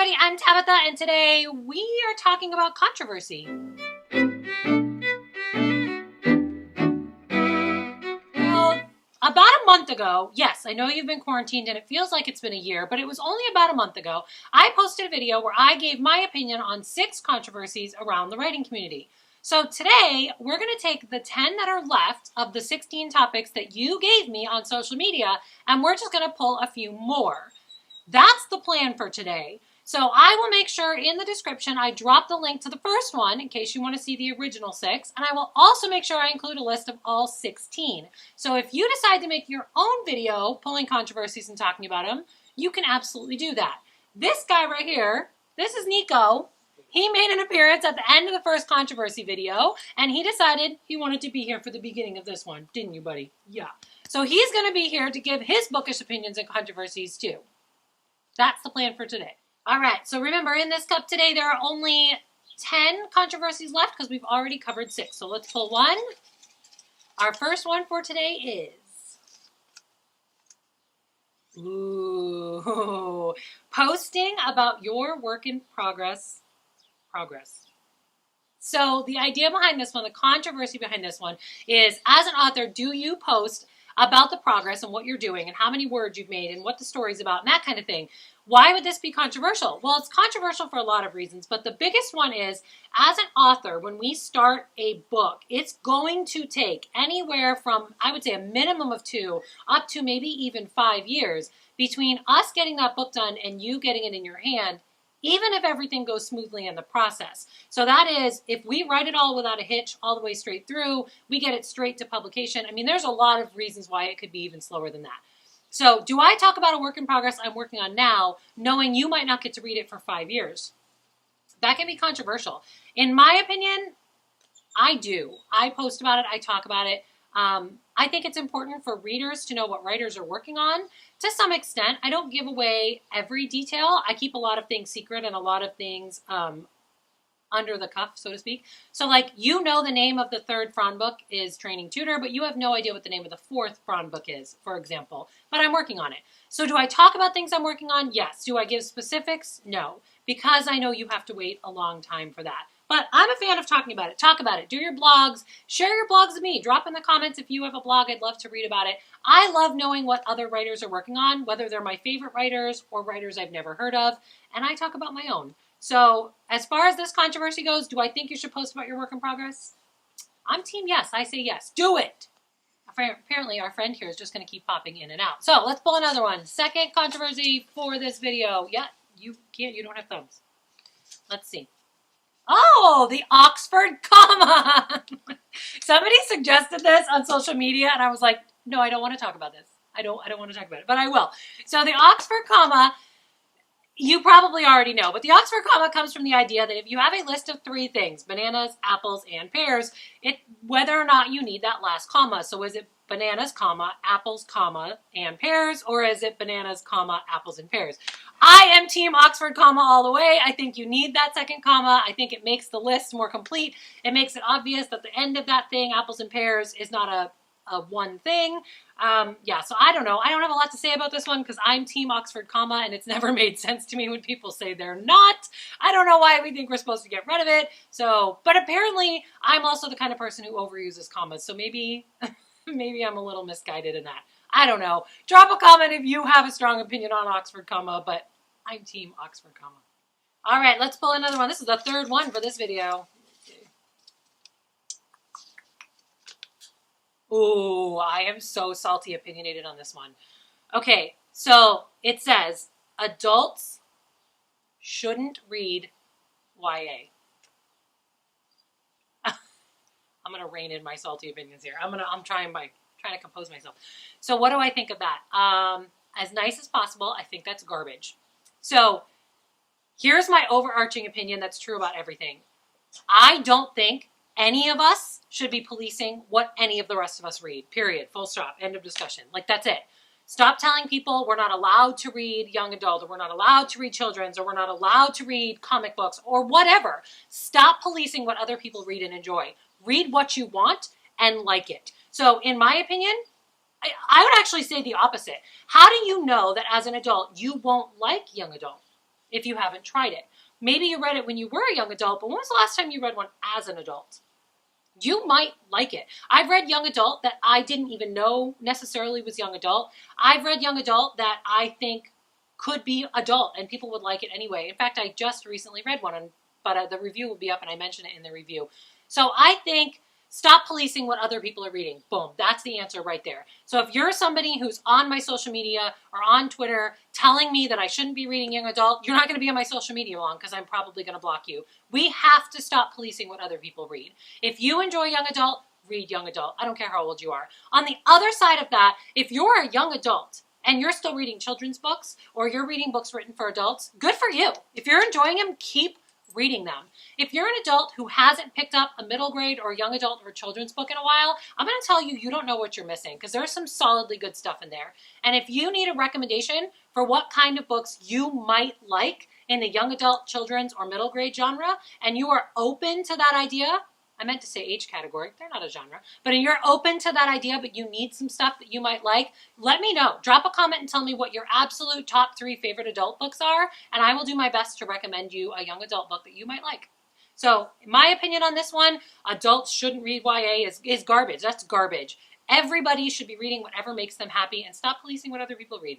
everybody, I'm Tabitha, and today we are talking about controversy. Well, about a month ago, yes, I know you've been quarantined and it feels like it's been a year, but it was only about a month ago, I posted a video where I gave my opinion on 6 controversies around the writing community. So today, we're going to take the 10 that are left of the 16 topics that you gave me on social media, and we're just going to pull a few more. That's the plan for today. So I will make sure in the description I drop the link to the first one in case you want to see the original 6. And I will also make sure I include a list of all 16. So if you decide to make your own video pulling controversies and talking about them, you can absolutely do that. This guy right here, this is Nico. He made an appearance at the end of the first controversy video, and he decided he wanted to be here for the beginning of this one. Didn't you, buddy? Yeah. So he's going to be here to give his bookish opinions and controversies too. That's the plan for today. All right, so remember, in this cup today, there are only 10 controversies left because we've already covered 6. So let's pull one. Our first one for today is posting about your work in progress. So the idea behind this one, the controversy behind this one is, as an author, do you post about the progress and what you're doing and how many words you've made and what the story's about and that kind of thing? Why would this be controversial? Well, it's controversial for a lot of reasons, but the biggest one is, as an author, when we start a book, it's going to take anywhere from, I would say, a minimum of 2 up to maybe even 5 years between us getting that book done and you getting it in your hand, even if everything goes smoothly in the process. So that is, if we write it all without a hitch all the way straight through, we get it straight to publication. I mean, there's a lot of reasons why it could be even slower than that. So do I talk about a work in progress I'm working on now, knowing you might not get to read it for 5 years? That can be controversial. In my opinion, I do. I post about it. I talk about it. I think it's important for readers to know what writers are working on. To some extent, I don't give away every detail. I keep a lot of things secret and a lot of things under the cuff, so to speak. So like, you know the name of the 3rd Fran book is Training Tutor, but you have no idea what the name of the 4th Fran book is, for example. But I'm working on it. So do I talk about things I'm working on? Yes. Do I give specifics? No. Because I know you have to wait a long time for that. But I'm a fan of talking about it. Talk about it. Do your blogs. Share your blogs with me. Drop in the comments if you have a blog. I'd love to read about it. I love knowing what other writers are working on, whether they're my favorite writers or writers I've never heard of. And I talk about my own. So as far as this controversy goes, do I think you should post about your work in progress? I'm team yes. I say yes. Do it. Apparently our friend here is just going to keep popping in and out. So let's pull another one. Second controversy for this video. Yeah, you don't have thumbs. Let's see. Oh, the Oxford comma. Somebody suggested this on social media and I was like, no, I don't want to talk about this. I don't want to talk about it, but I will. So the Oxford comma, you probably already know, but the Oxford comma comes from the idea that if you have a list of 3 things, bananas, apples, and pears, whether or not you need that last comma. So is it bananas, comma, apples, comma, and pears, or is it bananas, comma, apples, and pears? I am team Oxford comma all the way. I think you need that 2nd comma. I think it makes the list more complete. It makes it obvious that the end of that thing, apples and pears, is not a one thing. Yeah, so I don't know. I don't have a lot to say about this one because I'm team Oxford comma, and it's never made sense to me when people say they're not. I don't know why we think we're supposed to get rid of it. So, but apparently I'm also the kind of person who overuses commas. So maybe, maybe I'm a little misguided in that. I don't know. Drop a comment if you have a strong opinion on Oxford comma, but I'm team Oxford comma. All right, let's pull another one. This is the 3rd one for this video. Ooh, I am so salty opinionated on this one. Okay, so it says, adults shouldn't read YA. I'm going to rein in my salty opinions here. I'm trying to compose myself. So what do I think of that? As nice as possible, I think that's garbage. So here's my overarching opinion that's true about everything. I don't think any of us should be policing what any of the rest of us read. Period. Full stop. End of discussion. Like, that's it. Stop telling people we're not allowed to read young adult, or we're not allowed to read children's, or we're not allowed to read comic books, or whatever. Stop policing what other people read and enjoy. Read what you want and like it. So in my opinion, I would actually say the opposite. How do you know that as an adult you won't like young adult? if you haven't tried it. Maybe you read it when you were a young adult, but when was the last time you read one as an adult? You might like it. I've read young adult that I didn't even know necessarily was young adult. I've read young adult that I think could be adult and people would like it anyway. In fact, I just recently read one, but the review will be up and I mention it in the review. So I think stop policing what other people are reading. Boom. That's the answer right there. So if you're somebody who's on my social media or on Twitter telling me that I shouldn't be reading young adult, you're not going to be on my social media long because I'm probably going to block you. We have to stop policing what other people read. If you enjoy young adult, read young adult. I don't care how old you are. On the other side of that, if you're a young adult and you're still reading children's books or you're reading books written for adults, good for you. If you're enjoying them, keep reading them. If you're an adult who hasn't picked up a middle grade or young adult or children's book in a while, I'm going to tell you, you don't know what you're missing because there's some solidly good stuff in there. And if you need a recommendation for what kind of books you might like in the young adult, children's, or middle grade genre, and you are open to that idea, I meant to say age category, they're not a genre, but you're open to that idea, but you need some stuff that you might like, let me know. Drop a comment and tell me what your absolute top 3 favorite adult books are, and I will do my best to recommend you a young adult book that you might like. So, my opinion on this one, adults shouldn't read YA is garbage. That's garbage. Everybody should be reading whatever makes them happy and stop policing what other people read.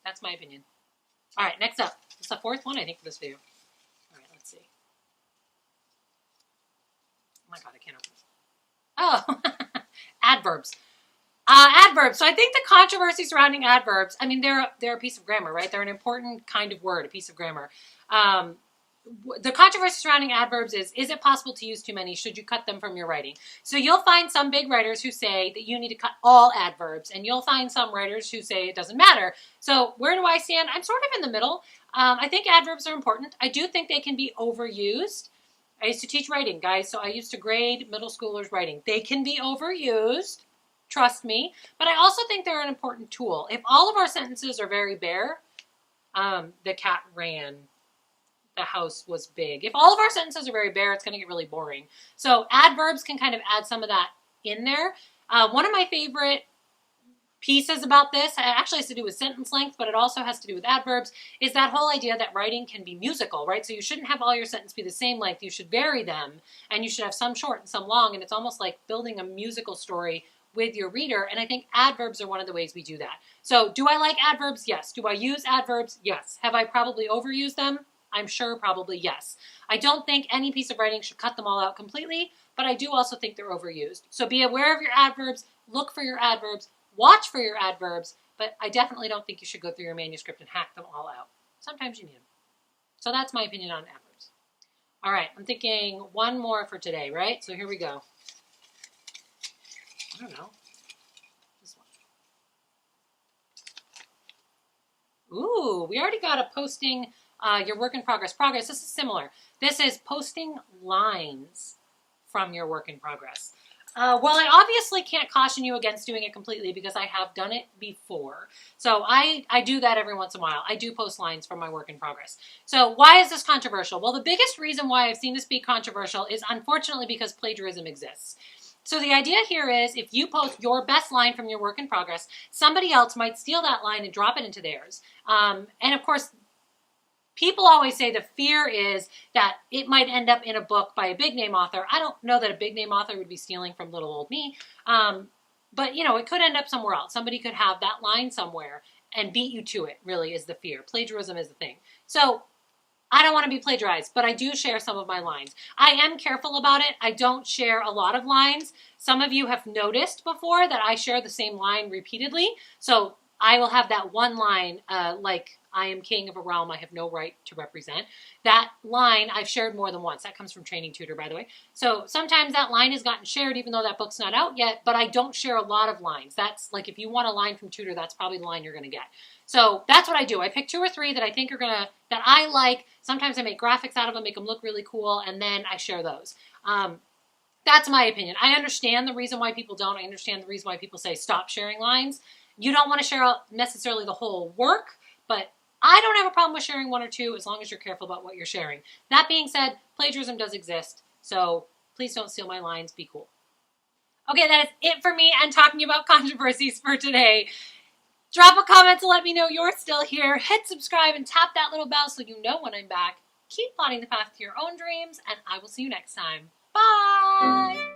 That's my opinion. All right, next up. It's the 4th one, I think, for this video. All right, let's see. Oh my God, I can't open this. Oh, adverbs. Adverbs. So I think the controversy surrounding adverbs, I mean, they're a piece of grammar, right? They're an important kind of word, a piece of grammar. The controversy surrounding adverbs is it possible to use too many? Should you cut them from your writing? So you'll find some big writers who say that you need to cut all adverbs, and you'll find some writers who say it doesn't matter. So where do I stand? I'm sort of in the middle. I think adverbs are important. I do think they can be overused. I used to teach writing, guys, so I used to grade middle schoolers' writing. They can be overused, trust me, but I also think they're an important tool. If all of our sentences are very bare, the cat ran, the house was big. If all of our sentences are very bare, it's going to get really boring. So adverbs can kind of add some of that in there. One of my favorite pieces about this, it actually has to do with sentence length, but it also has to do with adverbs, is that whole idea that writing can be musical, right? So you shouldn't have all your sentences be the same length. You should vary them, and you should have some short and some long, and it's almost like building a musical story with your reader, and I think adverbs are one of the ways we do that. So do I like adverbs? Yes. Do I use adverbs? Yes. Have I probably overused them? I'm sure probably yes. I don't think any piece of writing should cut them all out completely, but I do also think they're overused. So be aware of your adverbs, look for your adverbs, watch for your adverbs, but I definitely don't think you should go through your manuscript and hack them all out. Sometimes you need them. So that's my opinion on adverbs. All right, I'm thinking one more for today, right? So here we go. I don't know. This one. Ooh, we already got a posting your work in progress. This is similar. This is posting lines from your work in progress. Well, I obviously can't caution you against doing it completely because I have done it before. So I do that every once in a while. I do post lines from my work in progress. So why is this controversial? Well, the biggest reason why I've seen this be controversial is unfortunately because plagiarism exists. So the idea here is if you post your best line from your work in progress, somebody else might steal that line and drop it into theirs. And of course, people always say the fear is that it might end up in a book by a big name author. I don't know that a big name author would be stealing from little old me. But, you know, it could end up somewhere else. Somebody could have that line somewhere and beat you to it, really, is the fear. Plagiarism is the thing. So I don't want to be plagiarized, but I do share some of my lines. I am careful about it. I don't share a lot of lines. Some of you have noticed before that I share the same line repeatedly. So I will have that one line, like, I am king of a realm I have no right to represent. That line I've shared more than once. That comes from Training Tutor, by the way. So sometimes that line has gotten shared even though that book's not out yet, but I don't share a lot of lines. That's like if you want a line from Tutor, that's probably the line you're going to get. So that's what I do. I pick 2 or 3 that I think are that I like. Sometimes I make graphics out of them, make them look really cool, and then I share those. That's my opinion. I understand the reason why people don't. I understand the reason why people say stop sharing lines. You don't want to share necessarily the whole work, but I don't have a problem with sharing 1 or 2 as long as you're careful about what you're sharing. That being said, plagiarism does exist, so please don't steal my lines. Be cool. Okay, that is it for me and talking about controversies for today. Drop a comment to let me know you're still here. Hit subscribe and tap that little bell so you know when I'm back. Keep plotting the path to your own dreams, and I will see you next time. Bye!